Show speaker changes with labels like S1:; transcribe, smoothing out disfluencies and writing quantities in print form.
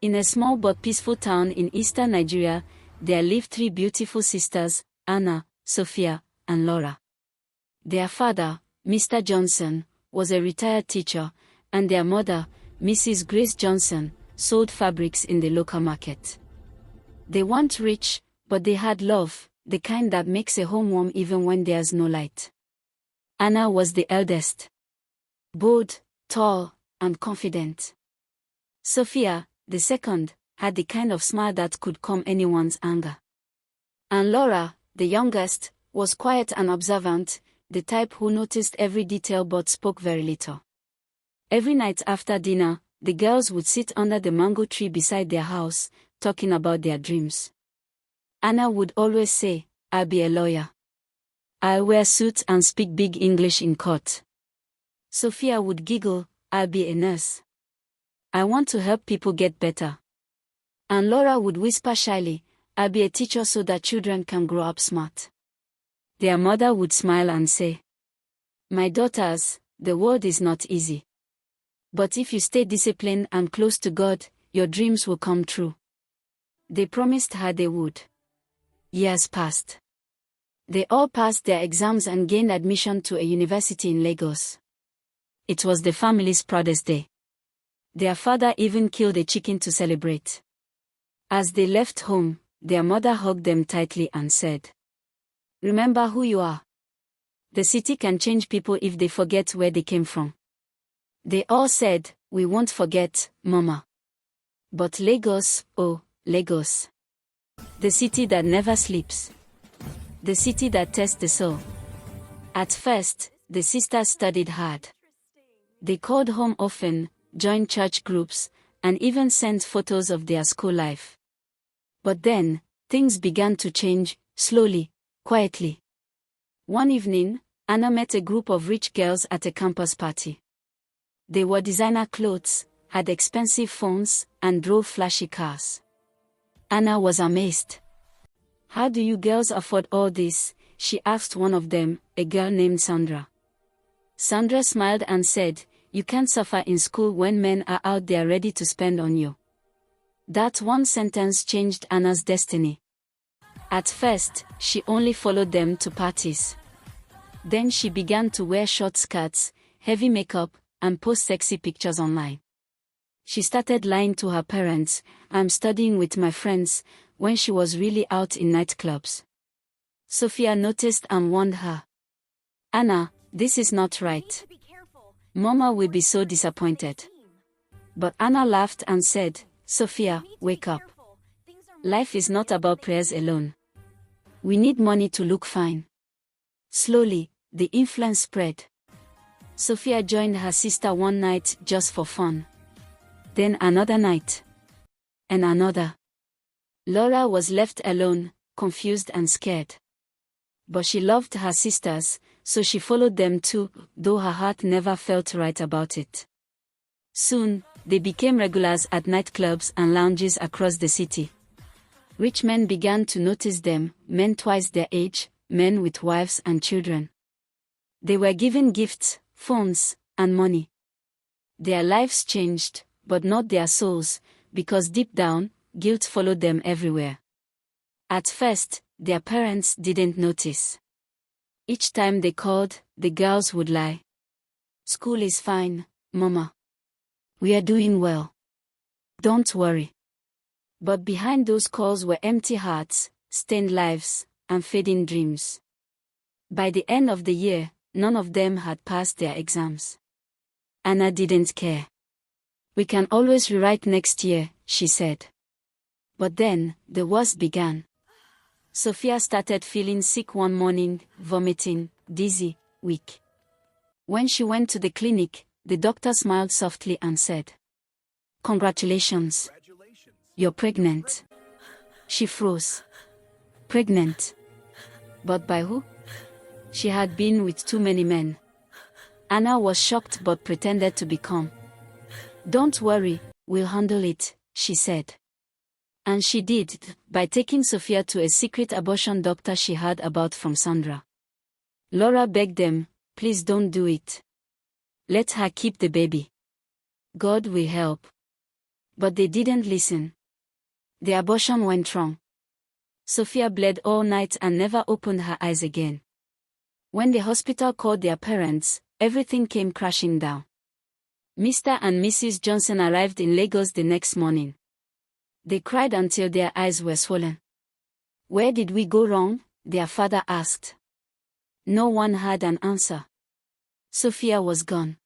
S1: In a small but peaceful town in eastern Nigeria, there lived three beautiful sisters, Anna, Sophia, and Laura. Their father, Mr. Johnson, was a retired teacher, and their mother, Mrs. Grace Johnson, sold fabrics in the local market. They weren't rich, but they had love, the kind that makes a home warm even when there's no light. Anna was the eldest. Bold, tall, and confident. Sophia, the second, had the kind of smile that could calm anyone's anger. And Laura, the youngest, was quiet and observant, the type who noticed every detail but spoke very little. Every night after dinner, the girls would sit under the mango tree beside their house, talking about their dreams. Anna would always say, "I'll be a lawyer. I'll wear suits and speak big English in court." Sophia would giggle, "I'll be a nurse. I want to help people get better." And Laura would whisper shyly, "I'll be a teacher so that children can grow up smart." Their mother would smile and say, "My daughters, the world is not easy. But if you stay disciplined and close to God, your dreams will come true." They promised her they would. Years passed. They all passed their exams and gained admission to a university in Lagos. It was the family's proudest day. Their father even killed a chicken to celebrate. As they left home, their mother hugged them tightly and said, "Remember who you are. The city can change people if they forget where they came from." They all said, "We won't forget, Mama." But Lagos, oh, Lagos. The city that never sleeps. The city that tests the soul. At first, the sisters studied hard. They called home often, joined church groups, and even sent photos of their school life. But then, things began to change, slowly, quietly. One evening, Anna met a group of rich girls at a campus party. They wore designer clothes, had expensive phones, and drove flashy cars. Anna was amazed. "How do you girls afford all this?" she asked one of them, a girl named Sandra. Sandra smiled and said, "You can't suffer in school when men are out there ready to spend on you." That one sentence changed Anna's destiny. At first, she only followed them to parties. Then she began to wear short skirts, heavy makeup, and post sexy pictures online. She started lying to her parents, "I'm studying with my friends," when she was really out in nightclubs. Sophia noticed and warned her. "Anna, this is not right. Mama will be so disappointed." But Anna laughed and said, "Sophia, wake up. Life is not about prayers alone. We need money to look fine." Slowly, the influence spread. Sophia joined her sister one night just for fun. Then another night. And another. Laura was left alone, confused and scared. But she loved her sisters, so she followed them too, though her heart never felt right about it. Soon, they became regulars at nightclubs and lounges across the city. Rich men began to notice them, men twice their age, men with wives and children. They were given gifts, phones, and money. Their lives changed, but not their souls, because deep down, guilt followed them everywhere. At first, their parents didn't notice. Each time they called, the girls would lie. "School is fine, Mama. We are doing well. Don't worry." But behind those calls were empty hearts, stained lives, and fading dreams. By the end of the year, none of them had passed their exams. Anna didn't care. "We can always rewrite next year," she said. But then, the worst began. Sophia started feeling sick one morning, vomiting, dizzy, weak. When she went to the clinic, the doctor smiled softly and said, "Congratulations. You're pregnant." She froze. Pregnant? But by who? She had been with too many men. Anna was shocked but pretended to be calm. "Don't worry, we'll handle it," she said. And she did, by taking Sophia to a secret abortion doctor she heard about from Sandra. Laura begged them, "Please don't do it. Let her keep the baby. God will help." But they didn't listen. The abortion went wrong. Sophia bled all night and never opened her eyes again. When the hospital called their parents, everything came crashing down. Mr. and Mrs. Johnson arrived in Lagos the next morning. They cried until their eyes were swollen. "Where did we go wrong?" their father asked. No one had an answer. Sophia was gone.